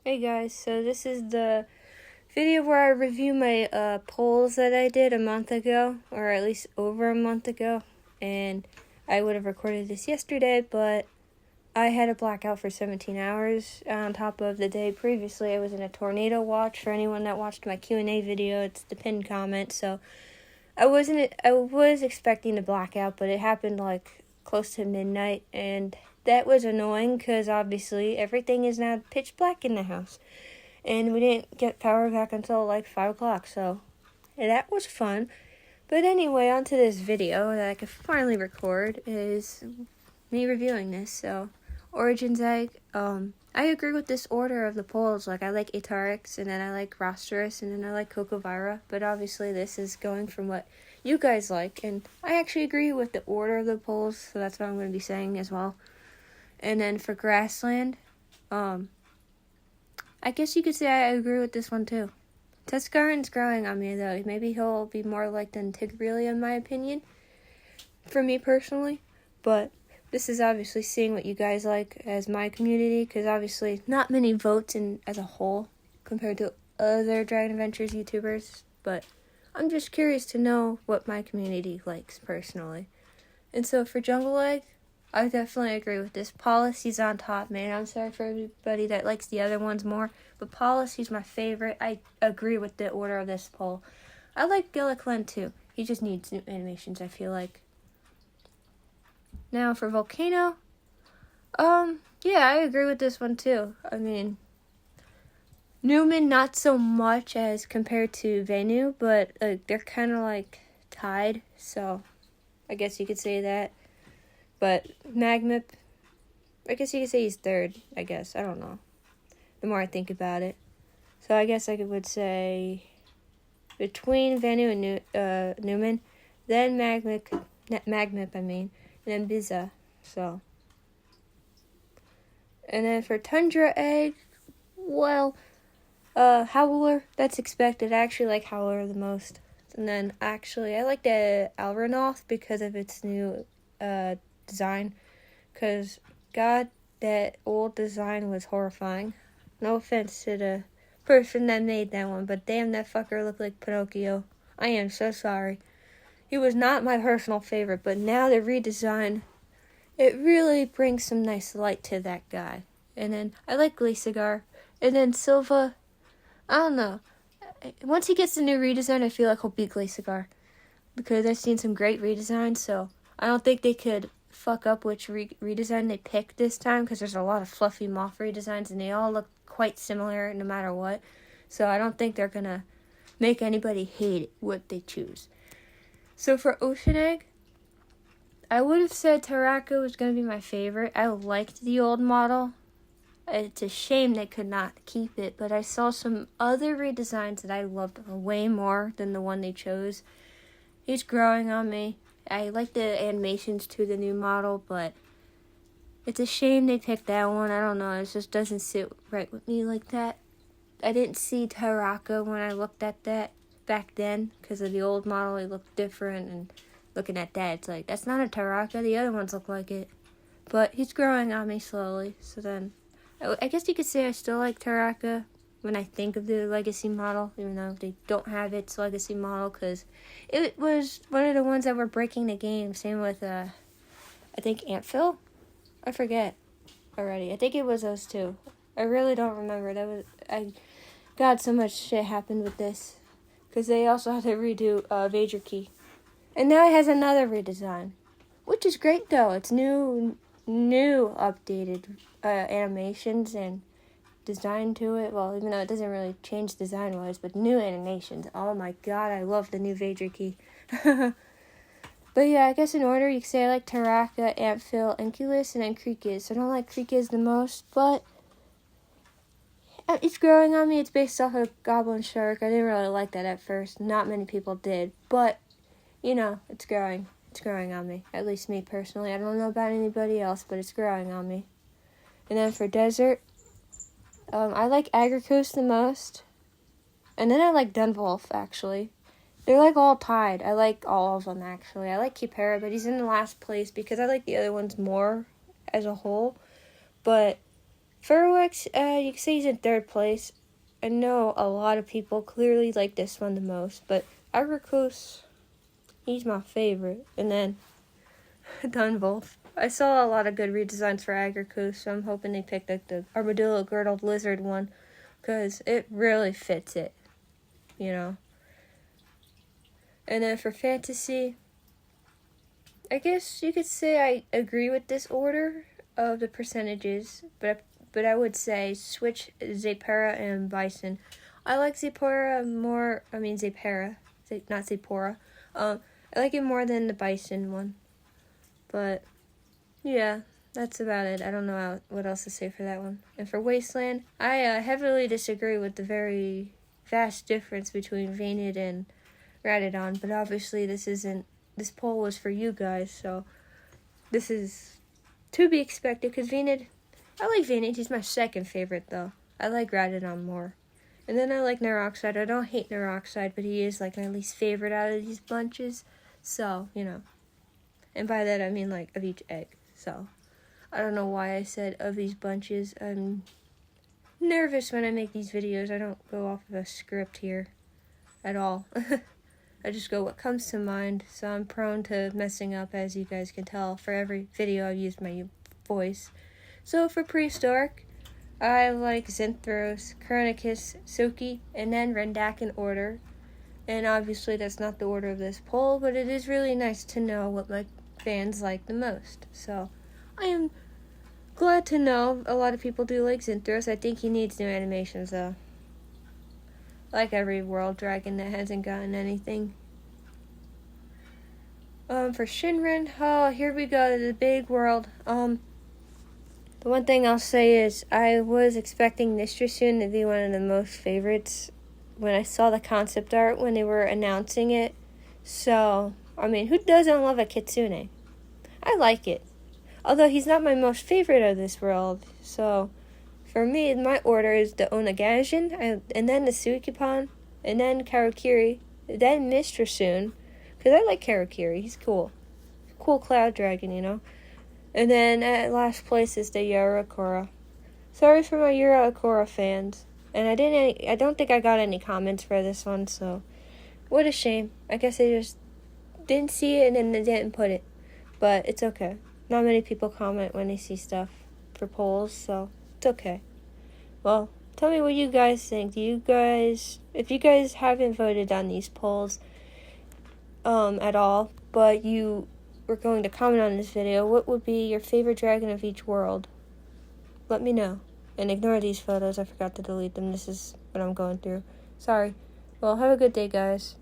Hey guys, so this is the video where I review my polls that I did a month ago, or at least over a month ago, and I would have recorded this yesterday, but I had a blackout for 17 hours on top of the day previously. I was in a tornado watch. For anyone that watched my Q&A video, it's the pinned comment, so I was expecting a blackout, but it happened like close to midnight, and that was annoying because obviously everything is now pitch black in the house. And we didn't get power back until like 5 o'clock, so that was fun. But anyway, on to this video that I could finally record is me reviewing this. So, Origins Egg, I agree with this order of the polls. Like, I like Atarix, and then I like Rosterus, and then I like Cocovira. But obviously this is going from what you guys like, and I actually agree with the order of the polls, so that's what I'm going to be saying as well. And then for Grassland, I guess you could say I agree with this one too. Tuscarin's growing on me though. Maybe he'll be more liked than Tigrelia in my opinion, for me personally. But this is obviously seeing what you guys like as my community, because obviously not many votes in as a whole compared to other Dragon Adventures YouTubers. But I'm just curious to know what my community likes personally. And so for Jungle Egg, I definitely agree with this. Policy's on top, man. I'm sorry for everybody that likes the other ones more, but Policy's my favorite. I agree with the order of this poll. I like Gillickland too. He just needs new animations, I feel like. Now for Volcano, yeah, I agree with this one too. I mean, Newman not so much as compared to Venu, but they're kind of like tied, so I guess you could say that. But Magmip, I guess you could say he's third, I guess. I don't know. The more I think about it. So I guess I would say between Vanu and Newman, then Magmip, and then Biza. So. And then for Tundra Egg, well, Howler, that's expected. I actually like Howler the most. And then actually, I like the Alranoth because of its new, design, because God, that old design was horrifying. No offense to the person that made that one, but damn, that fucker looked like Pinocchio. I am so sorry. He was not my personal favorite, but now the redesign, it really brings some nice light to that guy. And then I like Glacigar. And then Silva, I don't know. Once he gets the new redesign, I feel like he'll beat Glacigar, because I've seen some great redesigns, so I don't think they could fuck up which redesign they pick this time, because there's a lot of fluffy moth redesigns and they all look quite similar no matter what. So I don't think they're gonna make anybody hate what they choose. So for Ocean Egg, I would have said Taraka was gonna be my favorite. I liked the old model. It's a shame they could not keep it, but I saw some other redesigns that I loved way more than the one they chose. He's growing on me. I like the animations to the new model, but it's a shame they picked that one. I don't know, it just doesn't sit right with me like that. I didn't see Taraka when I looked at that back then, because of the old model, it looked different, and looking at that, it's like, that's not a Taraka, the other ones look like it. But he's growing on me slowly, so then, I guess you could say I still like Taraka when I think of the legacy model, even though they don't have its legacy model, because it was one of the ones that were breaking the game. Same with, I think Amphyll? I forget already. I think it was those two. I really don't remember. God, so much shit happened with this, because they also had to redo Vader Key. And now it has another redesign, which is great though. It's new updated animations and design to it. Well, even though it doesn't really change design wise, but new animations. Oh my god, I love the new Vader Key. But yeah, I guess in order you could say I like Taraka, Amphyll, Enkylous, and then Krekiz. I don't like Krekiz the most, but it's growing on me. It's based off of Goblin Shark. I didn't really like that at first. Not many people did, but you know, it's growing. It's growing on me. At least me personally. I don't know about anybody else, but it's growing on me. And then for Desert, I like Agricos the most. And then I like Dunwolf, actually. They're like all tied. I like all of them, actually. I like Kipera, but he's in the last place because I like the other ones more as a whole. But Furwix, you can say he's in third place. I know a lot of people clearly like this one the most, but Agricos, he's my favorite. And then Dunwolf. I saw a lot of good redesigns for Agricos, so I'm hoping they picked like the armadillo girdled lizard one, because it really fits it, you know. And then for fantasy, I guess you could say I agree with this order of the percentages, but I would say switch Zepara and Bison. I like Zepara more, Zepara, not Zepora. I like it more than the Bison one. But, yeah, that's about it. I don't know what else to say for that one. And for Wasteland, I heavily disagree with the very vast difference between Vanid and Radidon, but obviously this poll was for you guys, so this is to be expected, because Vanid, I like Vanid, he's my second favorite though. I like Radidon more. And then I like Neuroxide. I don't hate Neuroxide, but he is like my least favorite out of these bunches, so, you know. And by that I mean like of each egg, so. I don't know why I said of these bunches. I'm nervous when I make these videos. I don't go off of a script here at all. I just go what comes to mind, so I'm prone to messing up, as you guys can tell. For every video I've used my voice. So for Prehistoric, I like Zinthros, Krekiz, Suki, and then Rendak in order. And obviously that's not the order of this poll, but it is really nice to know what my fans like the most. So I am glad to know a lot of people do like Zinthros. I think he needs new animations though. Like every world dragon that hasn't gotten anything. For Shinran, here we go to the big world. The one thing I'll say is I was expecting Nistrasoon to be one of the most favorites when I saw the concept art when they were announcing it. So, who doesn't love a Kitsune? I like it. Although he's not my most favorite of this world, so for me, my order is the Onagajin, and then the Suikipon, and then Karakiri, then Nistrasoon, because I like Karakiri, he's cool. Cool cloud dragon, you know. And then at last place is the Yarakora. Sorry for my Yarakora fans. And I don't think I got any comments for this one, so what a shame. I guess they just didn't see it and then they didn't put it. But it's okay. Not many people comment when they see stuff for polls, so it's okay. Well, tell me what you guys think. If you guys haven't voted on these polls at all, but you were going to comment on this video, what would be your favorite dragon of each world? Let me know. And ignore these photos. I forgot to delete them. This is what I'm going through. Sorry. Well, have a good day, guys.